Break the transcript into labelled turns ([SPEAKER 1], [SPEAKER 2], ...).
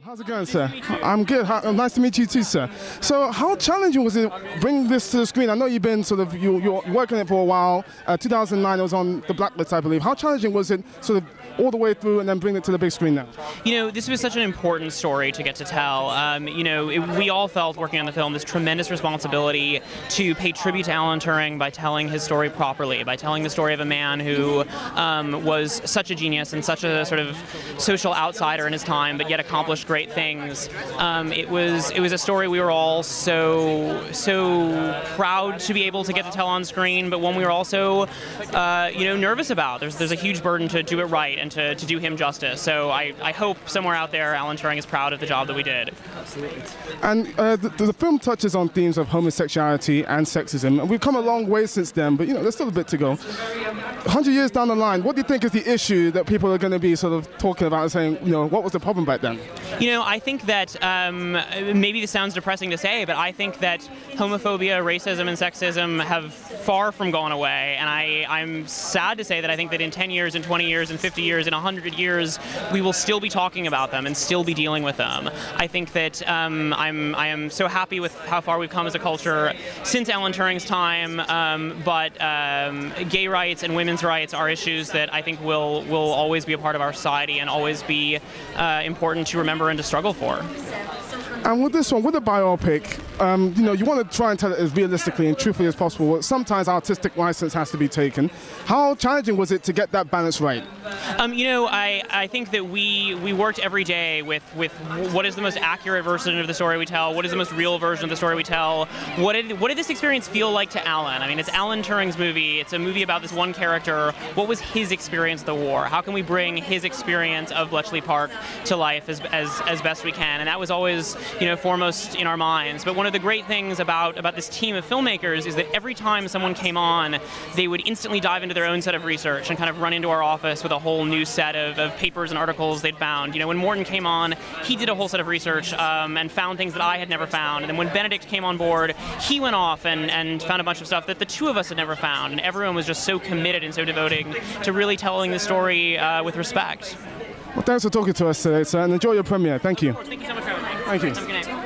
[SPEAKER 1] How's it going, sir? I'm good. Nice to meet you too, sir. So how challenging was it bringing this to the screen? I know you've been you're working it for a while. 2009 it was on the blacklist, I believe. How challenging was it sort of all the way through and then bring it to the big screen now?
[SPEAKER 2] You know, this was such an important story to get to tell. We all felt working on the film this tremendous responsibility to pay tribute to Alan Turing by telling his story properly, by telling the story of a man who was such a genius and such a sort of social outsider in his time, but yet accomplished great things. It was a story we were all so proud to be able to get to tell on screen, but one we were also nervous about. There's a huge burden to do it right and to do him justice. So I hope somewhere out there Alan Turing is proud of the job that we did.
[SPEAKER 1] Absolutely. And the film touches on themes of homosexuality and sexism, and we've come a long way since then, but there's still a bit to go. 100 years down the line, what do you think is the issue that people are going to be sort of talking about and saying, what was the problem back then?
[SPEAKER 2] I think that maybe this sounds depressing to say, but I think that homophobia, racism, and sexism have far from gone away, and I'm sad to say that I think that in 10 years, in 20 years, in 50 years, in 100 years, we will still be talking about them and still be dealing with them. I think that I am so happy with how far we've come as a culture since Alan Turing's time, but gay rights and women's rights are issues that I think will always be a part of our society and always be important to remember and to struggle for.
[SPEAKER 1] And with this one, with a biopic, you want to try and tell it as realistically and truthfully as possible, but sometimes artistic license has to be taken. How challenging was it to get that balance right?
[SPEAKER 2] I think that we worked every day with what is the most accurate version of the story we tell, what is the most real version of the story we tell, what did this experience feel like to Alan? I mean, it's Alan Turing's movie, it's a movie about this one character. What was his experience of the war? How can we bring his experience of Bletchley Park to life as best we can? And that was always foremost in our minds. But one of the great things about this team of filmmakers is that every time someone came on, they would instantly dive into their own set of research and kind of run into our office with a whole new set of papers and articles they'd found. When Morton came on, he did a whole set of research and found things that I had never found. And then when Benedict came on board, he went off and found a bunch of stuff that the two of us had never found. And everyone was just so committed and so devoting to really telling the story with respect.
[SPEAKER 1] Well, thanks for talking to us today, sir, and enjoy your premiere. Thank you.
[SPEAKER 2] Thank you so much for having me.
[SPEAKER 1] Thank you.
[SPEAKER 2] Have a good night.